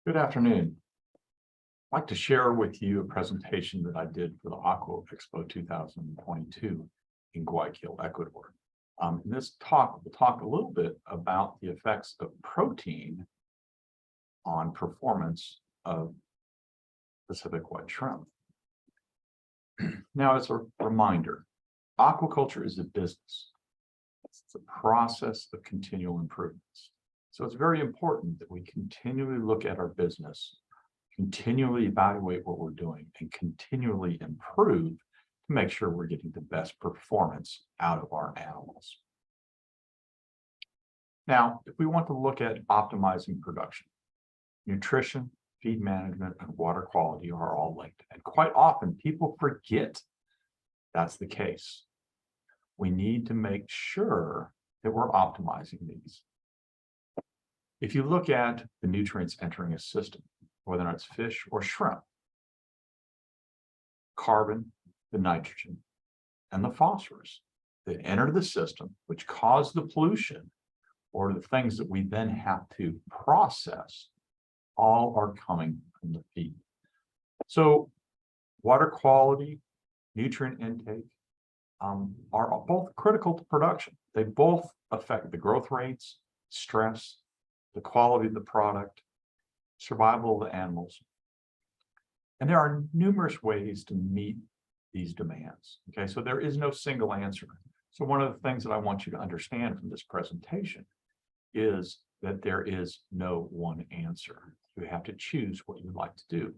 Good afternoon. I'd like to share with you a presentation that I did for the Aqua Expo 2022 in Guayaquil, Ecuador. In this talk, we'll talk a little bit about the effects of protein on performance of Pacific white shrimp. Now, as a reminder, aquaculture is a business. It's a process of continual improvements. So it's very important that we continually look at our business, continually evaluate what we're doing, and continually improve to make sure we're getting the best performance out of our animals. Now, if we want to look at optimizing production, nutrition, feed management, and water quality are all linked. And quite often people forget that's the case. We need to make sure that we're optimizing these. If you look at the nutrients entering a system, whether or not it's fish or shrimp, carbon, the nitrogen, and the phosphorus that enter the system, which cause the pollution or the things that we then have to process, all are coming from the feed. So water quality, nutrient intake are both critical to production. They both affect the growth rates, stress, the quality of the product, survival of the animals. And there are numerous ways to meet these demands. Okay, so there is no single answer. So one of the things that I want you to understand from this presentation is that there is no one answer. You have to choose what you'd like to do.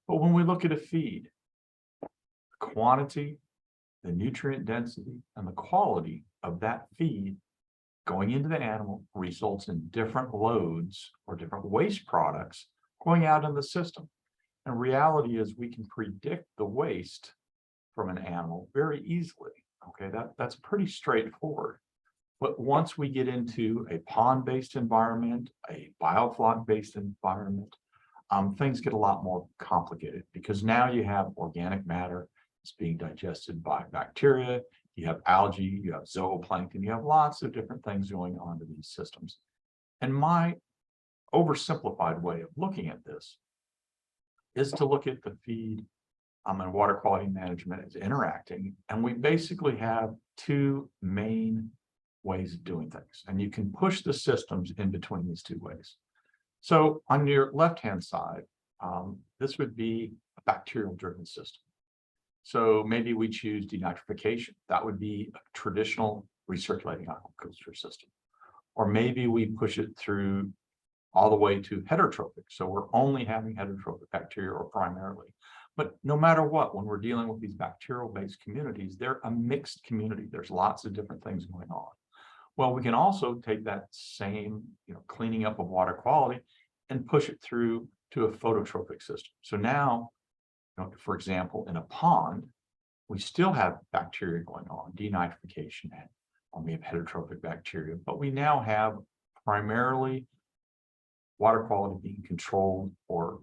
But when we look at a feed, the quantity, the nutrient density, and the quality of that feed going into the animal results in different loads or different waste products going out in the system. And reality is we can predict the waste from an animal very easily. Okay, that's pretty straightforward. But once we get into a pond-based environment, a biofloc-based environment, things get a lot more complicated because now you have organic matter that's being digested by bacteria, you have algae, you have zooplankton, you have lots of different things going on to these systems. And my oversimplified way of looking at this is to look at the feed and water quality management as interacting. And we basically have two main ways of doing things. And you can push the systems in between these two ways. So on your left-hand side, this would be a bacterial-driven system. So maybe we choose denitrification. That would be a traditional recirculating aquaculture system. Or maybe we push it through all the way to heterotrophic. So we're only having heterotrophic bacteria or primarily. But no matter what, when we're dealing with these bacterial-based communities, they're a mixed community. There's lots of different things going on. Well, we can also take that same, cleaning up of water quality and push it through to a phototrophic system. So now, for example, in a pond, we still have bacteria going on, denitrification, and we have heterotrophic bacteria, but we now have primarily water quality being controlled or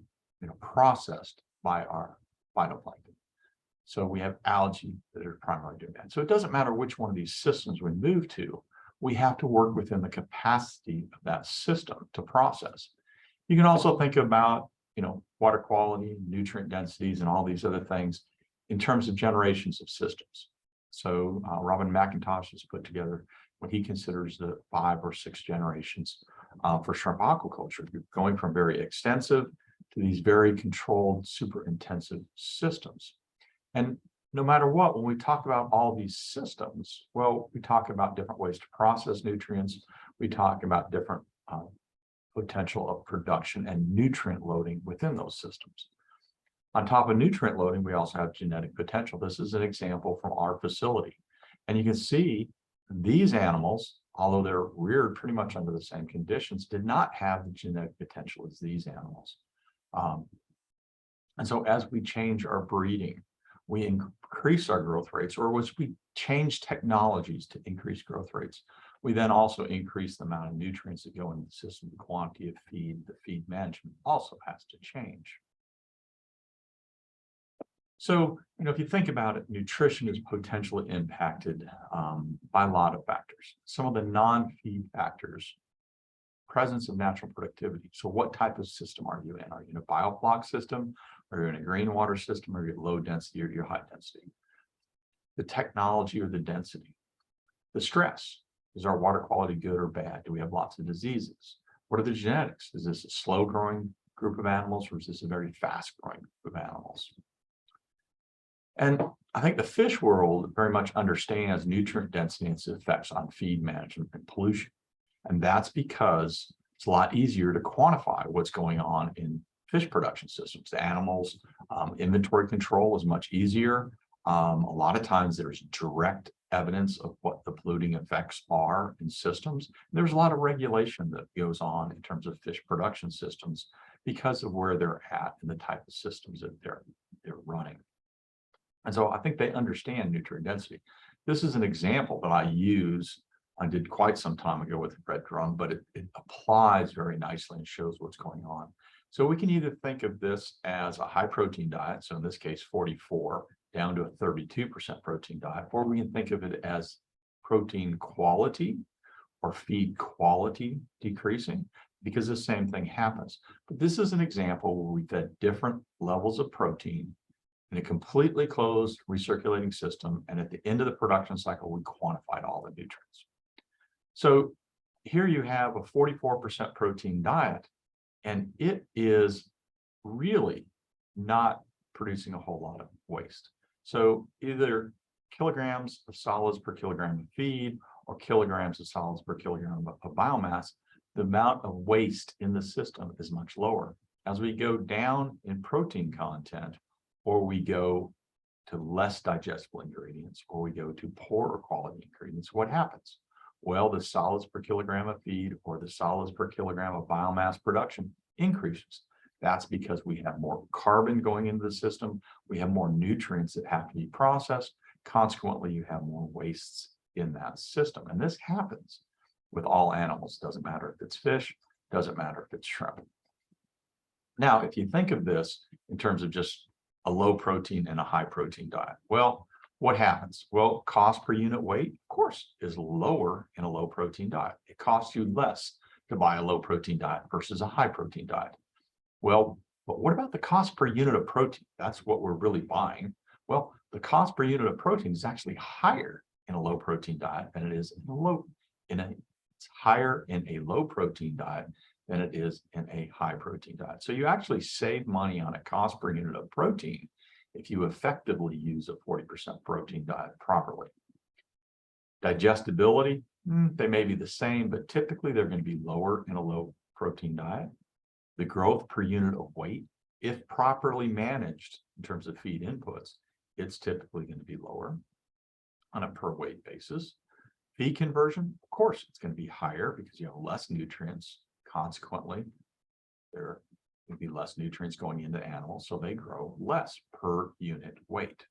processed by our phytoplankton. So we have algae that are primarily doing that. So it doesn't matter which one of these systems we move to, we have to work within the capacity of that system to process. You can also think about water quality, nutrient densities, and all these other things in terms of generations of systems. So Robin McIntosh has put together what he considers the 5 or 6 generations for shrimp aquaculture, going from very extensive to these very controlled, super intensive systems. And no matter what, when we talk about all these systems, well, we talk about different ways to process nutrients. We talk about different potential of production and nutrient loading within those systems. On top of nutrient loading, we also have genetic potential. This is an example from our facility. And you can see these animals, although they're reared pretty much under the same conditions, did not have the genetic potential as these animals. And so as we change our breeding, we increase our growth rates, or as we change technologies to increase growth rates, we then also increase the amount of nutrients that go into the system. The quantity of feed, the feed management also has to change. So, if you think about it, nutrition is potentially impacted by a lot of factors. Some of the non-feed factors presence of natural productivity. So what type of system are you in? Are you in a biofloc system? Are you in a green water system? Are you low density or you're high density? The technology or the density. The stress. Is our water quality good or bad? Do we have lots of diseases? What are the genetics? Is this a slow growing group of animals or is this a very fast growing group of animals? And I think the fish world very much understands nutrient density and its effects on feed management and pollution. And that's because it's a lot easier to quantify what's going on in fish production systems. The animals, inventory control is much easier. A lot of times there's direct evidence of what the polluting effects are in systems. There's a lot of regulation that goes on in terms of fish production systems because of where they're at and the type of systems that they're running. And so I think they understand nutrient density. This is an example that I did quite some time ago with the bread drum, but it applies very nicely and shows what's going on. So we can either think of this as a high protein diet, so in this case 44 down to a 32% protein diet, or we can think of it as protein quality or feed quality decreasing, because the same thing happens. But this is an example where we fed different levels of protein in a completely closed recirculating system, and at the end of the production cycle, we quantified all the nutrients. So here you have a 44% protein diet, and it is really not producing a whole lot of waste. So either kilograms of solids per kilogram of feed or kilograms of solids per kilogram of biomass, the amount of waste in the system is much lower. As we go down in protein content, or we go to less digestible ingredients, or we go to poorer quality ingredients, what happens? Well, the solids per kilogram of feed or the solids per kilogram of biomass production increases. That's because we have more carbon going into the system. We have more nutrients that have to be processed. Consequently, you have more wastes in that system. And this happens with all animals. Doesn't matter if it's fish, doesn't matter if it's shrimp. Now, if you think of this in terms of just a low protein and a high protein diet, well, what happens? Well, cost per unit weight, of course, is lower in a low protein diet. It costs you less to buy a low protein diet versus a high protein diet. Well, but what about the cost per unit of protein? That's what we're really buying. Well, the cost per unit of protein is actually higher in a low protein diet than it is it's higher in a low protein diet than it is in a high protein diet. So you actually save money on a cost per unit of protein if you effectively use a 40% protein diet properly. Digestibility, they may be the same, but typically they're going to be lower in a low protein diet. The growth per unit of weight, if properly managed in terms of feed inputs, it's typically going to be lower on a per weight basis. Feed conversion, of course, it's going to be higher because you have less nutrients. Consequently, there will be less nutrients going into animals, so they grow less per unit weight.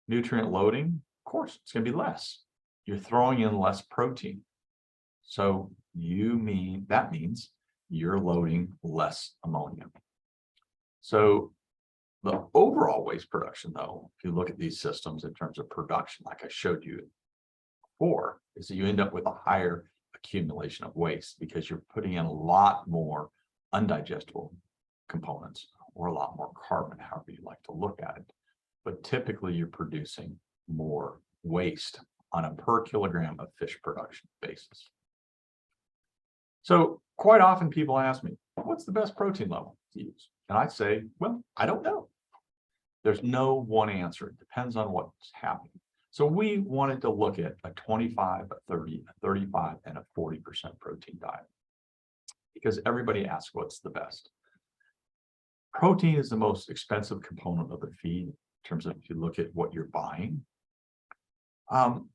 Nutrient loading, of course, it's going to be less. You're throwing in less protein. So that means you're loading less ammonia. So the overall waste production, though, if you look at these systems in terms of production, like I showed you before, is that you end up with a higher accumulation of waste because you're putting in a lot more undigestible components or a lot more carbon, however you like to look at it. But typically you're producing more waste on a per kilogram of fish production basis. So quite often people ask me, what's the best protein level to use? And I say, well, I don't know. There's no one answer. It depends on what's happening. So we wanted to look at a 25, a 30, a 35, and a 40% protein diet because everybody asks what's the best. Protein is the most expensive component of the feed in terms of if you look at what you're buying.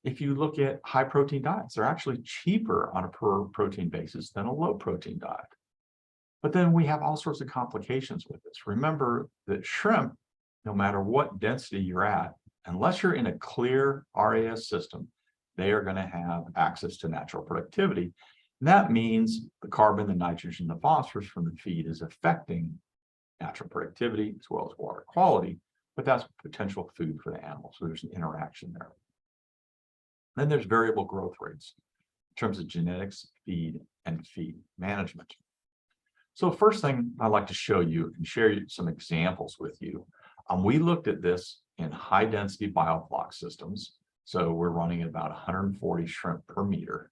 If you look at high protein diets, they're actually cheaper on a per protein basis than a low protein diet. But then we have all sorts of complications with this. Remember that shrimp, no matter what density you're at, unless you're in a clear RAS system, they are going to have access to natural productivity. And that means the carbon, the nitrogen, the phosphorus from the feed is affecting natural productivity as well as water quality, but that's potential food for the animals. So there's an interaction there. Then there's variable growth rates. terms of genetics, feed, and feed management. So first thing I'd like to show you and share some examples with you. We looked at this in high density biofloc systems. So we're running at about 140 shrimp per meter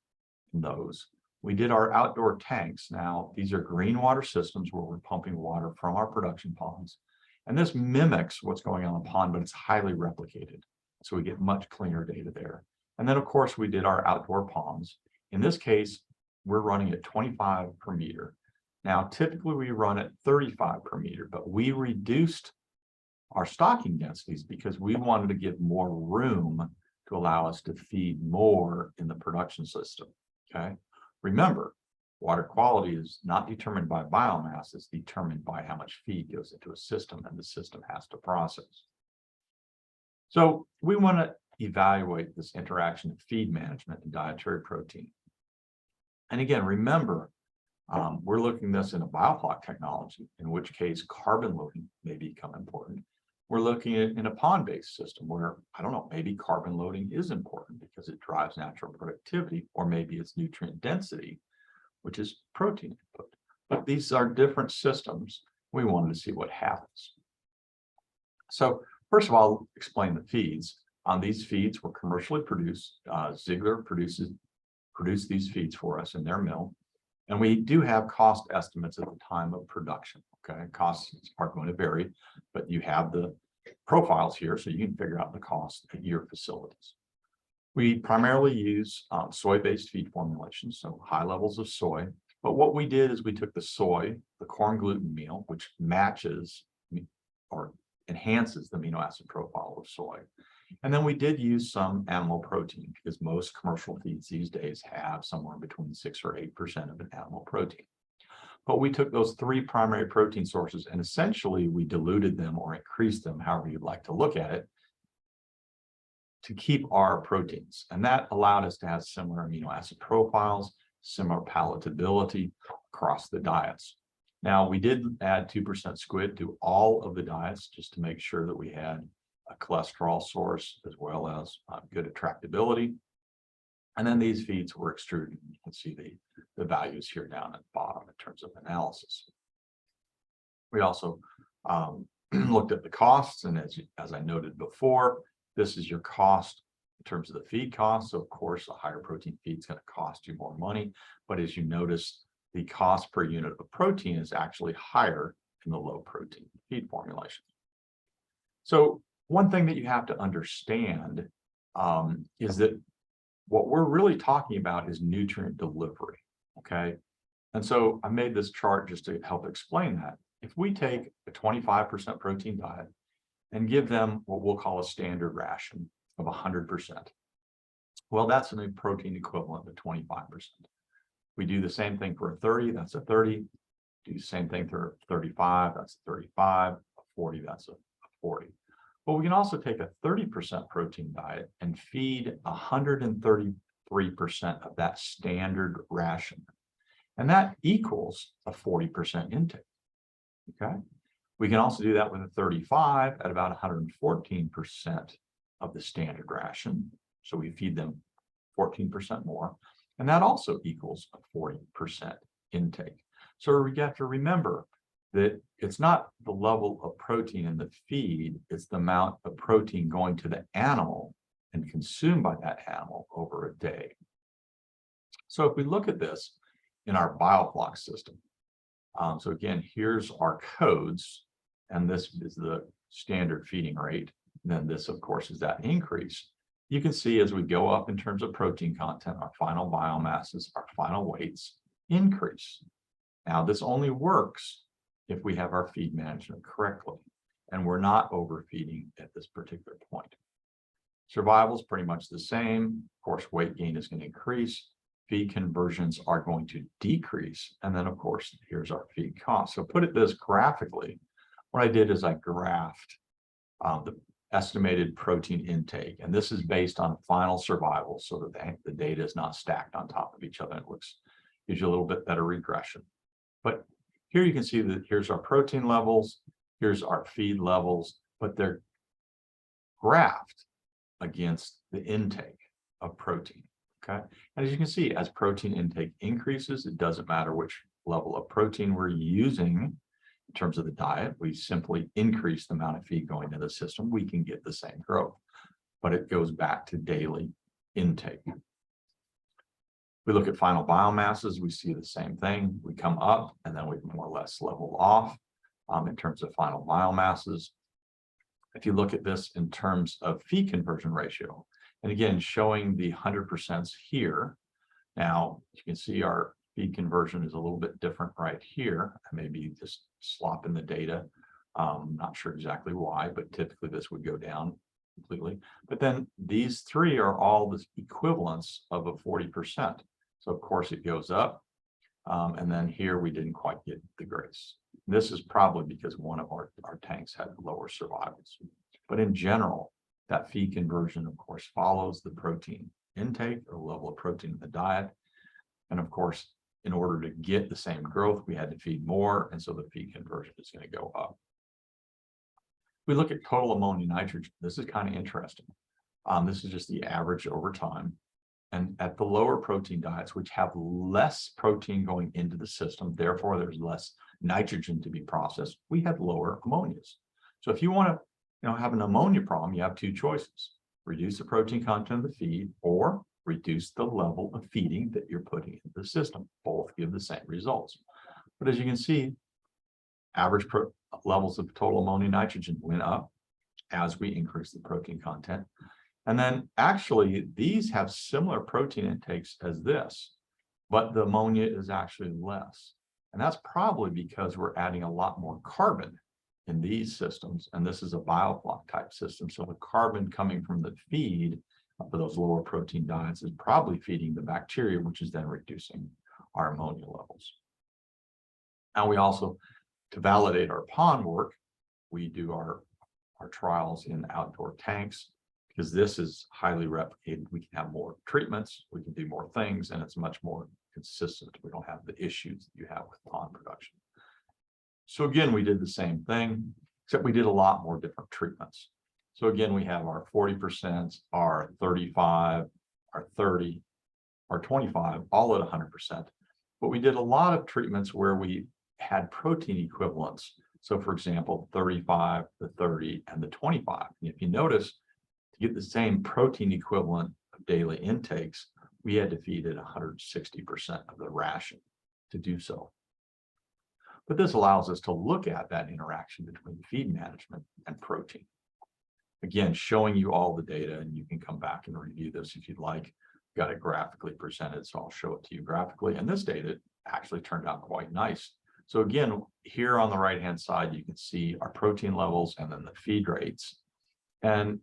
in those. We did our outdoor tanks. Now, these are green water systems where we're pumping water from our production ponds. And this mimics what's going on in the pond, but it's highly replicated. So we get much cleaner data there. And then, of course, we did our outdoor ponds. In this case, we're running at 25 per meter. Now, typically we run at 35 per meter, but we reduced our stocking densities because we wanted to give more room to allow us to feed more in the production system, okay? Remember, water quality is not determined by biomass, it's determined by how much feed goes into a system and the system has to process. So we want to evaluate this interaction of feed management and dietary protein. And again, remember, we're looking at this in a biofloc technology, in which case carbon loading may become important. We're looking at in a pond-based system where, I don't know, maybe carbon loading is important because it drives natural productivity, or maybe it's nutrient density, which is protein input. But these are different systems. We wanted to see what happens. So first of all, explain the feeds. These feeds were commercially produced. Ziegler produced these feeds for us in their mill. And we do have cost estimates at the time of production. Okay, costs are going to vary, but you have the profiles here so you can figure out the cost at your facilities. We primarily use soy-based feed formulations, so high levels of soy. But what we did is we took the soy, the corn gluten meal, which matches or enhances the amino acid profile of soy. And then we did use some animal protein because most commercial feeds these days have somewhere between 6 or 8% of an animal protein. But we took those three primary protein sources and essentially we diluted them or increased them, however you'd like to look at it, to keep our proteins. And that allowed us to have similar amino acid profiles, similar palatability across the diets. Now, we did add 2% squid to all of the diets just to make sure that we had a cholesterol source as well as good attractability. And then these feeds were extruded. You can see the values here down at the bottom in terms of analysis. We also looked at the costs, and as I noted before, this is your cost in terms of the feed cost. So of course, a higher protein feed is going to cost you more money. But as you notice, the cost per unit of protein is actually higher in the low protein feed formulation. So one thing that you have to understand is that what we're really talking about is nutrient delivery, okay? And so I made this chart just to help explain that. If we take a 25% protein diet and give them what we'll call a standard ration of 100%, well, that's a protein equivalent to 25%. We do the same thing for a 30, that's a 30. Do the same thing for 35, that's a 35. A 40, that's a 40. But we can also take a 30% protein diet and feed 133% of that standard ration. And that equals a 40% intake, okay? We can also do that with a 35 at about 114% of the standard ration. So we feed them 14% more. And that also equals a 40% intake. So we have to remember that it's not the level of protein in the feed, it's the amount of protein going to the animal and consumed by that animal over a day. So if we look at this in our biofloc system, so again, here's our codes, and this is the standard feeding rate. And then this, of course, is that increase. You can see as we go up in terms of protein content, our final biomasses, our final weights increase. Now, this only works if we have our feed management correctly, and we're not overfeeding at this particular point. Survival is pretty much the same. Of course, weight gain is going to increase. Feed conversions are going to decrease. And then, of course, here's our feed cost. So put it this graphically, what I did is I graphed the estimated protein intake, and this is based on final survival so that the data is not stacked on top of each other. It gives you a little bit better regression. But here you can see that here's our protein levels, here's our feed levels, but they're graphed against the intake of protein. Okay. And as you can see, as protein intake increases, it doesn't matter which level of protein we're using in terms of the diet. We simply increase the amount of feed going to the system. We can get the same growth, but it goes back to daily intake. We look at final biomasses, we see the same thing. We come up and then we more or less level off in terms of final biomasses. If you look at this in terms of feed conversion ratio, and again, showing the 100% here. Now, you can see our feed conversion is a little bit different right here. I may be just slopping the data. Not sure exactly why, but typically this would go down completely. But then these three are all the equivalents of a 40%. So of course it goes up. And then here we didn't quite get the grace. This is probably because one of our tanks had lower survivals. But in general, that feed conversion, of course, follows the protein intake or level of protein in the diet. And of course, in order to get the same growth, we had to feed more. And so the feed conversion is going to go up. We look at total ammonia nitrogen. This is kind of interesting. This is just the average over time. And at the lower protein diets, which have less protein going into the system, therefore there's less nitrogen to be processed, we had lower ammonias. So if you want to have an ammonia problem, you have two choices: reduce the protein content of the feed or reduce the level of feeding that you're putting into the system. Both give the same results. But as you can see, average levels of total ammonia nitrogen went up as we increased the protein content. And then actually, these have similar protein intakes as this, but the ammonia is actually less. And that's probably because we're adding a lot more carbon in these systems. And this is a biofloc type system. So the carbon coming from the feed for those lower protein diets is probably feeding the bacteria, which is then reducing our ammonia levels. Now we also, to validate our pond work, we do our trials in outdoor tanks, because this is highly replicated. We can have more treatments, we can do more things, and it's much more consistent. We don't have the issues that you have with pond production. So again, we did the same thing, except we did a lot more different treatments. So again, we have our 40%, our 35, our 30, our 25, all at 100%. But we did a lot of treatments where we had protein equivalents. So for example, 35, the 30, and the 25. And if you notice, to get the same protein equivalent of daily intakes, we had to feed it 160% of the ration to do so. But this allows us to look at that interaction between feed management and protein. Again, showing you all the data, and you can come back and review this if you'd like. Got it graphically presented, so I'll show it to you graphically. And this data actually turned out quite nice. So again, here on the right-hand side, you can see our protein levels and then the feed rates. And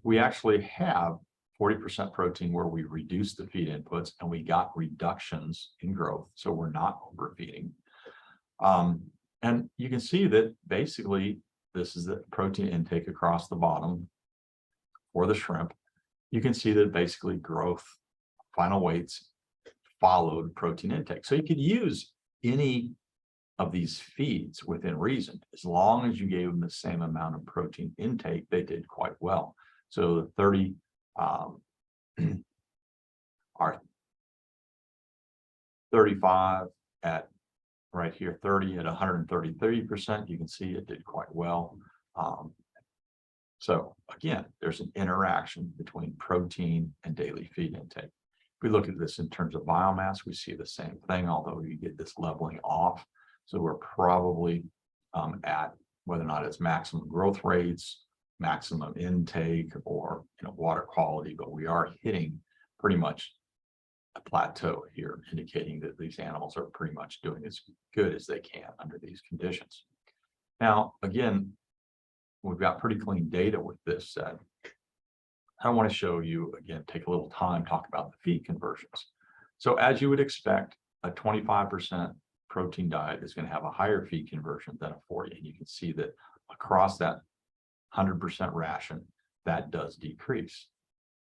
we actually have 40% protein where we reduce the feed inputs and we got reductions in growth. So we're not overfeeding. And you can see that basically this is the protein intake across the bottom for the shrimp. You can see that basically growth, final weights followed protein intake. So you could use any of these feeds within reason. As long as you gave them the same amount of protein intake, they did quite well. So the 30 are 35 at right here, 30 at 130%. You can see it did quite well. So again, there's an interaction between protein and daily feed intake. If we look at this in terms of biomass, we see the same thing, although you get this leveling off. So we're probably at whether or not it's maximum growth rates, maximum intake, or water quality, but we are hitting pretty much a plateau here, indicating that these animals are pretty much doing as good as they can under these conditions. Now, again, we've got pretty clean data with this said. I want to show you, again, take a little time, talk about the feed conversions. So as you would expect, a 25% protein diet is going to have a higher feed conversion than a 40. And you can see that across that 100% ration, that does decrease.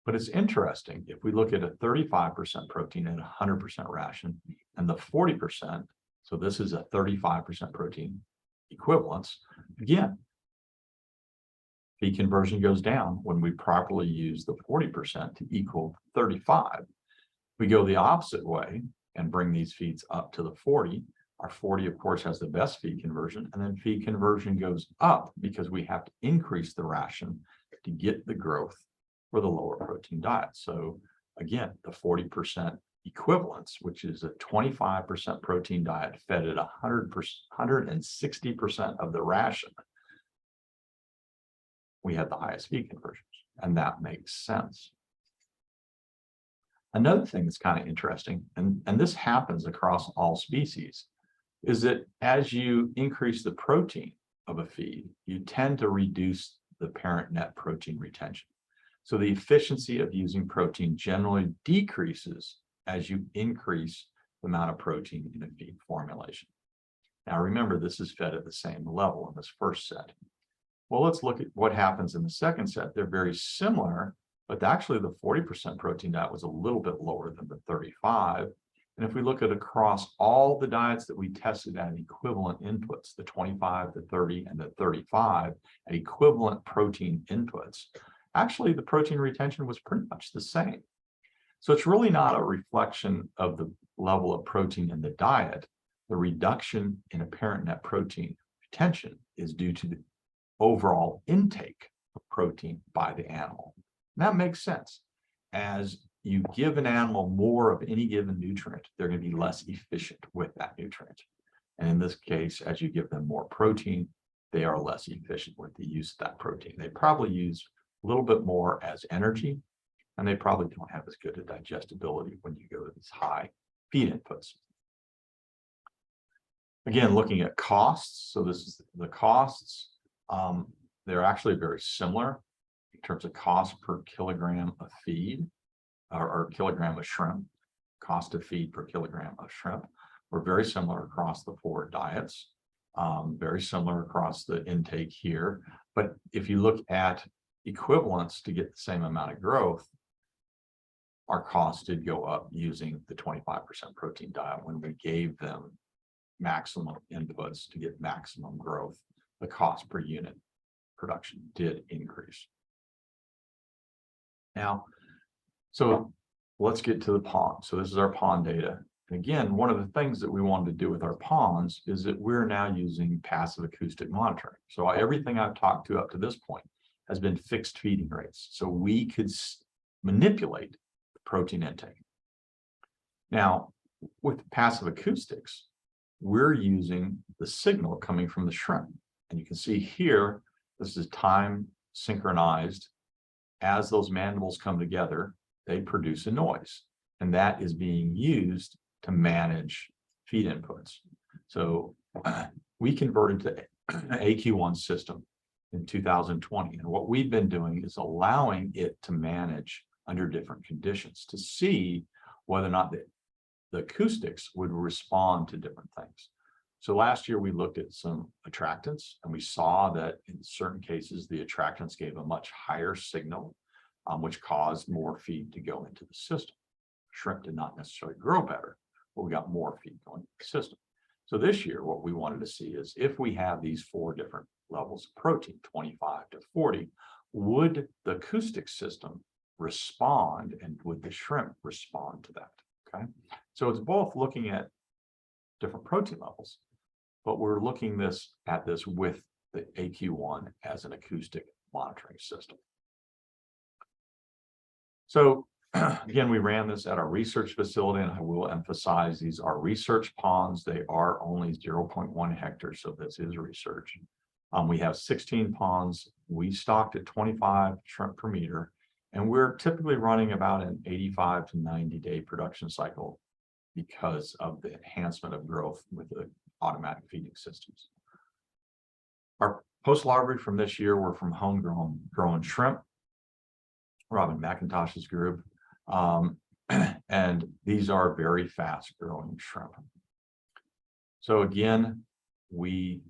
But it's interesting, if we look at a 35% protein and 100% ration and the 40%, so this is a 35% protein equivalence, again, feed conversion goes down when we properly use the 40% to equal 35. We go the opposite way and bring these feeds up to the 40. Our 40, of course, has the best feed conversion, and then feed conversion goes up because we have to increase the ration to get the growth for the lower protein diet. So again, the 40% equivalence, which is a 25% protein diet fed at 160% of the ration, we had the highest feed conversions, and that makes sense. Another thing that's kind of interesting, and this happens across all species, is that as you increase the protein of a feed, you tend to reduce the parent net protein retention. So the efficiency of using protein generally decreases as you increase the amount of protein in a feed formulation. Now remember, this is fed at the same level in this first set. Well, let's look at what happens in the second set. They're very similar, but actually the 40% protein diet was a little bit lower than the 35. And if we look at across all the diets that we tested at equivalent inputs, the 25, the 30, and the 35, at equivalent protein inputs, actually the protein retention was pretty much the same. So it's really not a reflection of the level of protein in the diet. The reduction in apparent net protein retention is due to the overall intake of protein by the animal. And that makes sense. As you give an animal more of any given nutrient, they're going to be less efficient with that nutrient. And in this case, as you give them more protein, they are less efficient with the use of that protein. They probably use a little bit more as energy, and they probably don't have as good a digestibility when you go to these high feed inputs. Again, looking at costs. So this is the costs. They're actually very similar in terms of cost per kilogram of feed or kilogram of shrimp. Cost of feed per kilogram of shrimp were very similar across the 4 diets, very similar across the intake here. But if you look at equivalence to get the same amount of growth, our cost did go up using the 25% protein diet when we gave them maximum inputs to get maximum growth. The cost per unit production did increase. Now, so let's get to the pond. So this is our pond data. And again, one of the things that we wanted to do with our ponds is that we're now using passive acoustic monitoring. So everything I've talked to up to this point has been fixed feeding rates. So we could manipulate the protein intake. Now, with passive acoustics, we're using the signal coming from the shrimp. And you can see here, this is time synchronized. As those mandibles come together, they produce a noise, and that is being used to manage feed inputs. So we converted to AQ1 system in 2020, and what we've been doing is allowing it to manage under different conditions to see whether or not the acoustics would respond to different things. So last year we looked at some attractants, and we saw that in certain cases the attractants gave a much higher signal, which caused more feed to go into the system. Shrimp did not necessarily grow better, but we got more feed going into the system. So this year, what we wanted to see is if we have these 4 different levels of protein, 25 to 40, would the acoustic system respond, and would the shrimp respond to that? Okay, so it's both looking at different protein levels, but we're looking at this with the AQ1 as an acoustic monitoring system. So again, we ran this at our research facility, and I will emphasize these are research ponds. They are only 0.1 hectares, so this is research. We have 16 ponds. We stocked at 25 shrimp per meter, and we're typically running about an 85 to 90-day production cycle because of the enhancement of growth with the automatic feeding systems. Our post-larvae from this year were from homegrown shrimp, Robin McIntosh's group, and these are very fast-growing shrimp. So again, we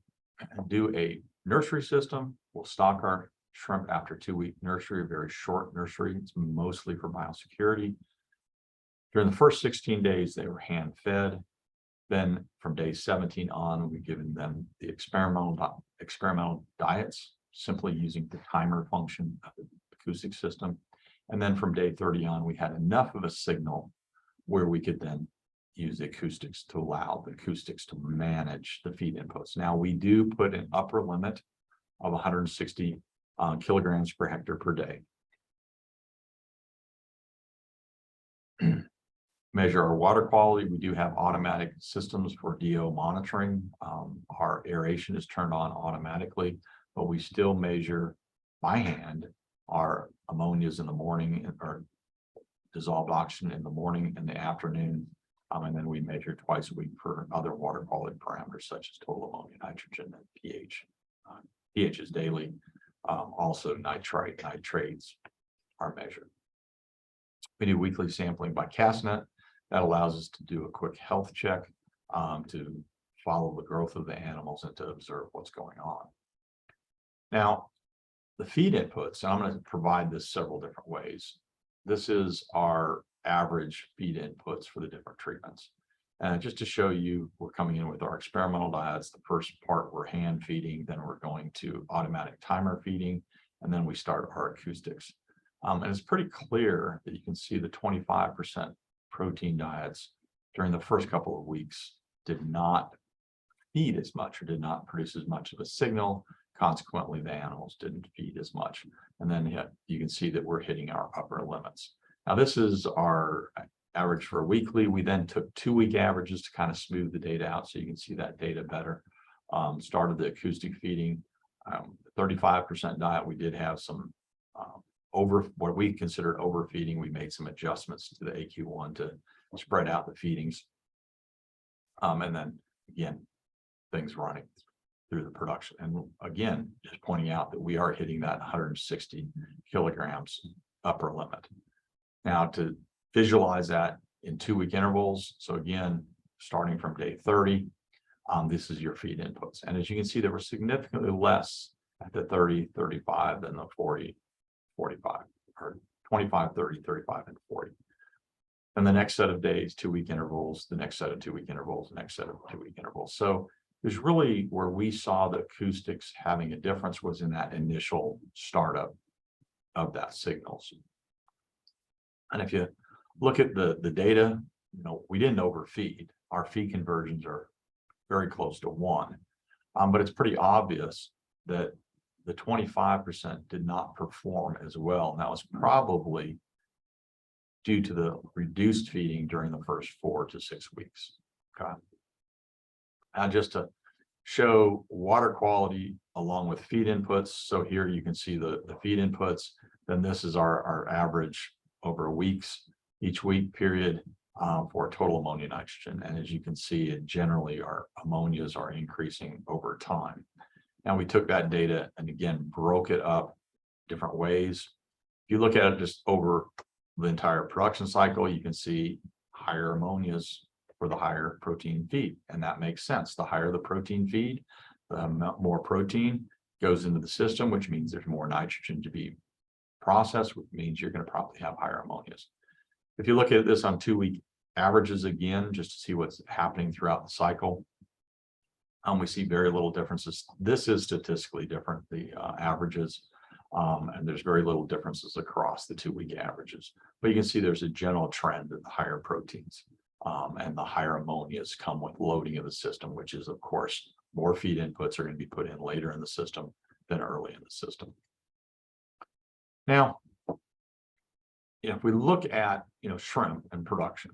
do a nursery system. We'll stock our shrimp after 2-week nursery, a very short nursery. It's mostly for biosecurity. During the first 16 days, they were hand-fed. Then from day 17 on, we've given them the experimental diets, simply using the timer function of the acoustic system. And then from day 30 on, we had enough of a signal where we could then use the acoustics to allow the acoustics to manage the feed inputs. Now, we do put an upper limit of 160 kilograms per hectare per day. Measure our water quality. We do have automatic systems for DO monitoring. Our aeration is turned on automatically, but we still measure by hand our ammonias in the morning or dissolved oxygen in the morning and the afternoon. And then we measure twice a week for other water quality parameters such as total ammonia, nitrogen, and pH. pH is daily. Also nitrates are measured. We do weekly sampling by CastNet. That allows us to do a quick health check to follow the growth of the animals and to observe what's going on. Now, the feed inputs, and I'm going to provide this several different ways. This is our average feed inputs for the different treatments. And just to show you, we're coming in with our experimental diets. The first part we're hand feeding, then we're going to automatic timer feeding, and then we start our acoustics. And it's pretty clear that you can see the 25% protein diets during the first couple of weeks did not feed as much or did not produce as much of a signal. Consequently, the animals didn't feed as much. And then you can see that we're hitting our upper limits. Now, this is our average for a weekly. We then took 2-week averages to kind of smooth the data out so you can see that data better. Started the acoustic feeding, 35% diet. We did have some what we considered overfeeding. We made some adjustments to the AQ1 to spread out the feedings. And then again, things running through the production. And again, just pointing out that we are hitting that 160 kilograms upper limit. Now, to visualize that in 2-week intervals. So again, starting from day 30, this is your feed inputs. And as you can see, there were significantly less at the 30, 35 than the 40, 45, or 25, 30, 35, and 40. And the next set of days, 2-week intervals, the next set of 2-week intervals, the next set of 2-week intervals. So there's really where we saw the acoustics having a difference was in that initial startup of that signals. And if you look at the data, we didn't overfeed. Our feed conversions are very close to 1. But it's pretty obvious that the 25% did not perform as well. And that was probably due to the reduced feeding during the first 4 to 6 weeks. Okay. And just to show water quality along with feed inputs. So here you can see the feed inputs. Then this is our average over each week period for total ammonia nitrogen. And as you can see, generally our ammonias are increasing over time. Now we took that data and again, broke it up different ways. If you look at it just over the entire production cycle, you can see higher ammonias for the higher protein feed. And that makes sense. The higher the protein feed, the more protein goes into the system, which means there's more nitrogen to be processed, which means you're going to probably have higher ammonias. If you look at this on 2-week averages again, just to see what's happening throughout the cycle, we see very little differences. This is statistically different, the averages, and there's very little differences across the 2-week averages. But you can see there's a general trend of the higher proteins and the higher ammonias come with loading of the system, which is, of course, more feed inputs are going to be put in later in the system than early in the system. Now, if we look at shrimp and production,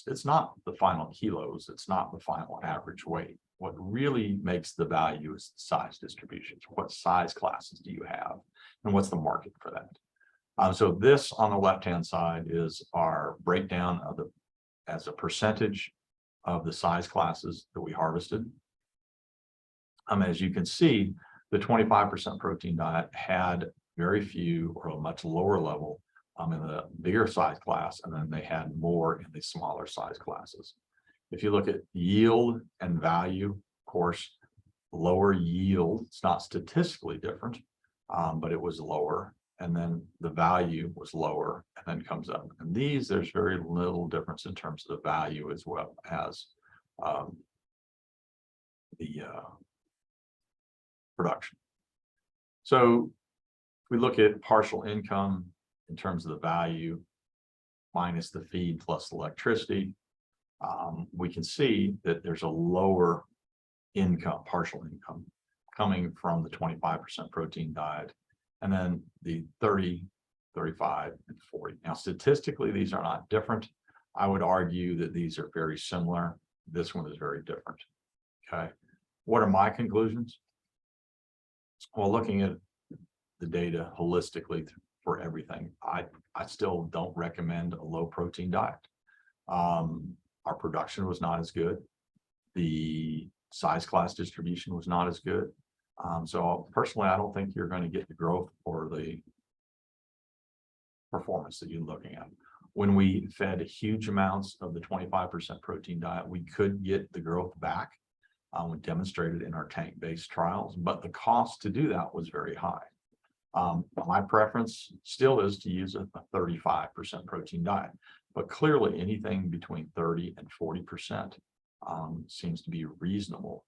it's not the final kilos, it's not the final average weight. What really makes the value is the size distributions. What size classes do you have, and what's the market for that? So this on the left-hand side is our breakdown of as a percentage of the size classes that we harvested. As you can see, the 25% protein diet had very few or a much lower level in the bigger size class, and then they had more in the smaller size classes. If you look at yield and value, of course, lower yield, it's not statistically different, but it was lower. And then the value was lower and then comes up. And there's very little difference in terms of the value as well as the production. So if we look at partial income in terms of the value, minus the feed plus electricity, we can see that there's a lower income, partial income, coming from the 25% protein diet, and then the 30, 35, and 40. Now, statistically, these are not different. I would argue that these are very similar. This one is very different. Okay. What are my conclusions? Well, looking at the data holistically for everything, I still don't recommend a low protein diet. Our production was not as good. The size class distribution was not as good. So personally, I don't think you're going to get the growth or the performance that you're looking at. When we fed huge amounts of the 25% protein diet, we could get the growth back. We demonstrated in our tank-based trials, but the cost to do that was very high. My preference still is to use a 35% protein diet, but clearly anything between 30 and 40% seems to be reasonable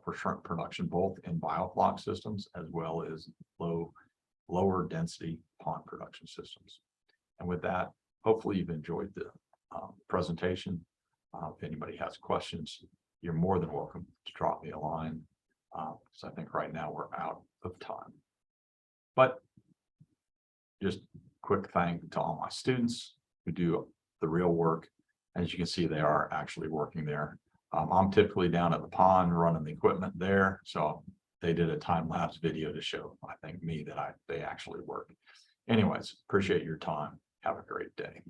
for shrimp production, both in biofloc systems as well as lower density pond production systems. And with that, hopefully you've enjoyed the presentation. If anybody has questions, you're more than welcome to drop me a line, because I think right now we're out of time. But just quick thank to all my students who do the real work. As you can see, they are actually working there. I'm typically down at the pond running the equipment there. So they did a time-lapse video to show, I think, me that they actually work. Anyways, appreciate your time. Have a great day.